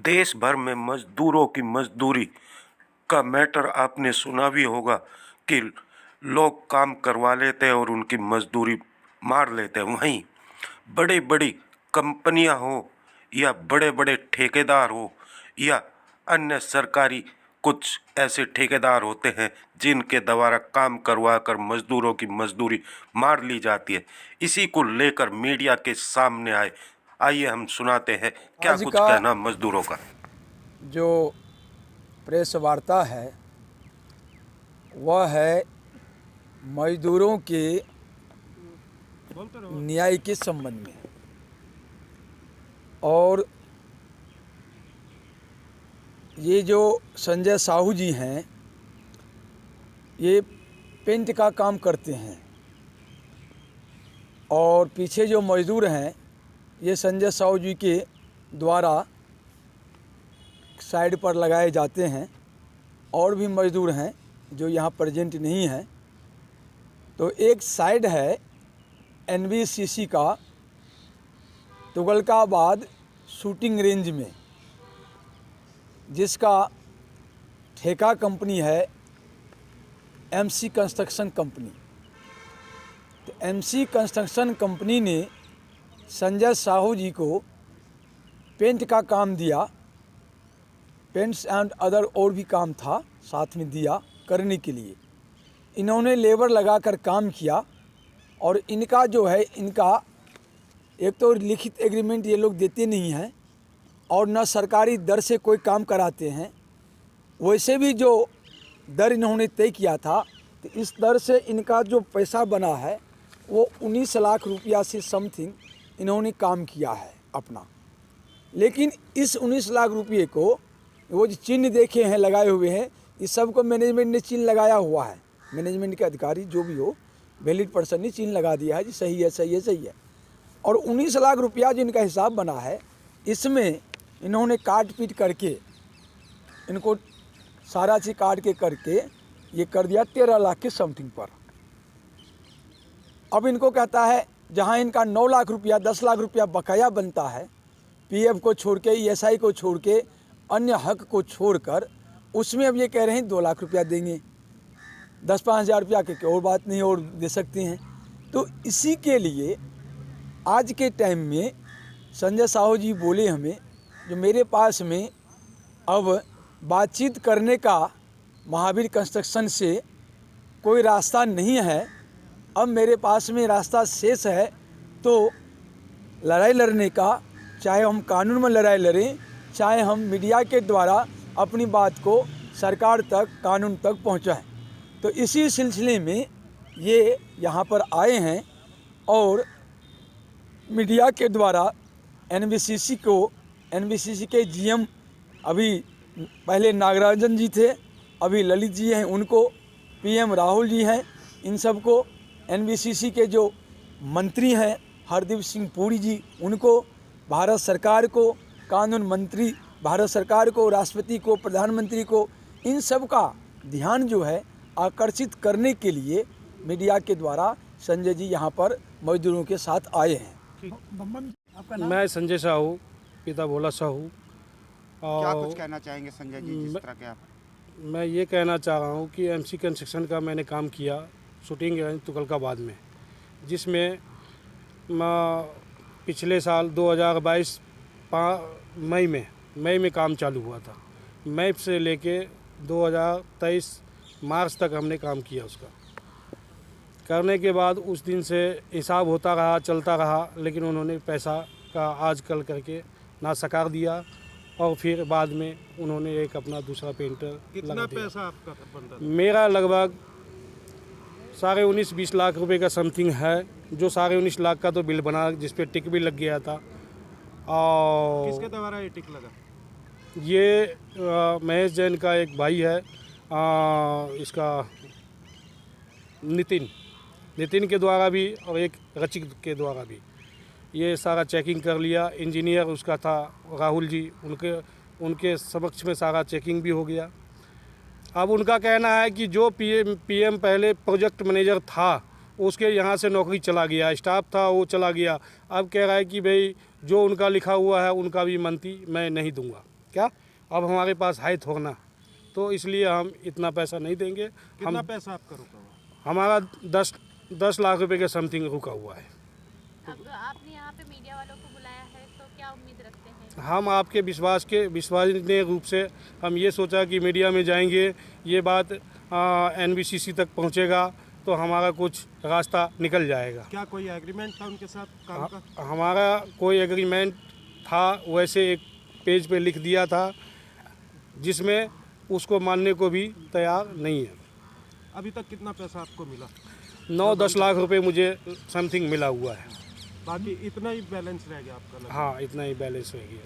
देश भर में मजदूरों की मजदूरी का मैटर आपने सुना भी होगा कि लोग काम करवा लेते हैं और उनकी मजदूरी मार लेते हैं। वहीं बड़ी बड़ी कंपनियां हो या बड़े बड़े ठेकेदार हो या अन्य सरकारी कुछ ऐसे ठेकेदार होते हैं जिनके द्वारा काम करवा कर मजदूरों की मजदूरी मार ली जाती है। इसी को लेकर मीडिया के सामने आइए हम सुनाते हैं क्या आज कुछ का कहना मजदूरों का। जो प्रेस वार्ता है वह है मजदूरों के न्याय के संबंध में। और ये जो संजय साहू जी हैं ये पेंट का काम करते हैं और पीछे जो मजदूर हैं ये संजय साहू जी के द्वारा साइड पर लगाए जाते हैं। और भी मजदूर हैं जो यहाँ प्रेजेंट नहीं हैं। तो एक साइड है एनबीसीसी का तुगलकाबाद शूटिंग रेंज में, जिसका ठेका कंपनी है एमसी कंस्ट्रक्शन कंपनी। तो एमसी कंस्ट्रक्शन कंपनी ने संजय साहू जी को पेंट का काम दिया, पेंट्स एंड अदर और भी काम था साथ में दिया करने के लिए। इन्होंने लेबर लगाकर काम किया और इनका जो है इनका एक तो लिखित एग्रीमेंट ये लोग देते नहीं हैं और न सरकारी दर से कोई काम कराते हैं। वैसे भी जो दर इन्होंने तय किया था तो इस दर से इनका जो पैसा बना है वो 19 लाख रुपया से समथिंग इन्होंने काम किया है अपना। लेकिन इस 19 लाख रुपये को वो जो चिन्ह देखे हैं लगाए हुए हैं इस सब को मैनेजमेंट ने चिन्ह लगाया हुआ है। मैनेजमेंट के अधिकारी जो भी हो वैलिड पर्सन ने चिन्ह लगा दिया है जी सही है सही है सही है। और 19 लाख रुपया जो इनका हिसाब बना है इसमें इन्होंने काट पीट करके इनको सारा चीज काट के करके ये कर दिया 13 लाख के समथिंग पर। अब इनको कहता है जहां इनका 9 लाख रुपया 10 लाख रुपया बकाया बनता है पीएफ को छोड़ के ईएसआई को छोड़ के अन्य हक को छोड़कर, उसमें अब ये कह रहे हैं 2 लाख रुपया देंगे। 10-5 हज़ार रुपया के और बात नहीं और दे सकते हैं। तो इसी के लिए आज के टाइम में संजय साहू जी बोले हमें जो मेरे पास में अब बातचीत करने का महावीर कंस्ट्रक्शन से कोई रास्ता नहीं है, अब मेरे पास में रास्ता शेष है तो लड़ाई लड़ने का, चाहे हम कानून में लड़ाई लड़ें चाहे हम मीडिया के द्वारा अपनी बात को सरकार तक कानून तक पहुंचाएं। तो इसी सिलसिले में ये यहाँ पर आए हैं और मीडिया के द्वारा एनबीसीसी के जीएम अभी पहले नागराजन जी थे, अभी ललित जी हैं उनको, पीएम राहुल जी हैं, इन सब को एनबीसीसी के जो मंत्री हैं हरदीप सिंह पुरी जी उनको, भारत सरकार को, कानून मंत्री भारत सरकार को, राष्ट्रपति को, प्रधानमंत्री को, इन सब का ध्यान जो है आकर्षित करने के लिए मीडिया के द्वारा संजय जी यहाँ पर मजदूरों के साथ आए हैं। मैं संजय साहू, पिता भोला साहू। क्या कुछ कहना चाहेंगे संजय जी जिस तरह के आप? मैं ये कहना चाह रहा हूँ कि एमसी कंस्ट्रक्शन का मैंने काम किया शूटिंग रेंज तुगलकाबाद में, जिसमें पिछले साल 2022 मई में काम चालू हुआ था। मई से लेके 2023 मार्च तक हमने काम किया। उसका करने के बाद उस दिन से हिसाब होता रहा, चलता रहा, लेकिन उन्होंने पैसा का आजकल करके ना सकार दिया और फिर बाद में उन्होंने एक अपना दूसरा पेंटर कितना पैसा आपका बनता था? मेरा लगभग 19.5-20 लाख रुपए का समथिंग है, जो 19.5 लाख का तो बिल बना जिस पे टिक भी लग गया था। और किसके द्वारा ये टिक लगा? ये महेश जैन का एक भाई है, इसका नितिन के द्वारा भी और एक रचित के द्वारा भी ये सारा चेकिंग कर लिया। इंजीनियर उसका था राहुल जी, उनके समक्ष में सारा चेकिंग भी हो गया। अब उनका कहना है कि जो पीएम पहले प्रोजेक्ट मैनेजर था उसके यहाँ से नौकरी चला गया, स्टाफ था वो चला गया। अब कह रहा है कि भाई जो उनका लिखा हुआ है उनका भी मंती मैं नहीं दूंगा। क्या अब हमारे पास है थोड़ा ना, तो इसलिए हम इतना पैसा नहीं देंगे। कितना पैसा आपका रुका हुआ? हमारा 10 लाख रुपए के समथिंग रुका हुआ है। अब आपने यहाँ पे मीडिया वालों को बुलाया है तो क्या उम्मीद रखते हैं? हम आपके विश्वसनीय रूप से हम ये सोचा कि मीडिया में जाएंगे, ये बात NBCC तक पहुंचेगा तो हमारा कुछ रास्ता निकल जाएगा। क्या कोई एग्रीमेंट था उनके साथ काम का? हमारा कोई एग्रीमेंट था, वैसे एक पेज पे लिख दिया था जिसमें उसको मानने को भी तैयार नहीं है। अभी तक कितना पैसा आपको मिला? 9-10 लाख रुपए मुझे समथिंग मिला हुआ है। बाकी इतना ही बैलेंस रह गया आपका? हाँ, इतना ही बैलेंस रह गया।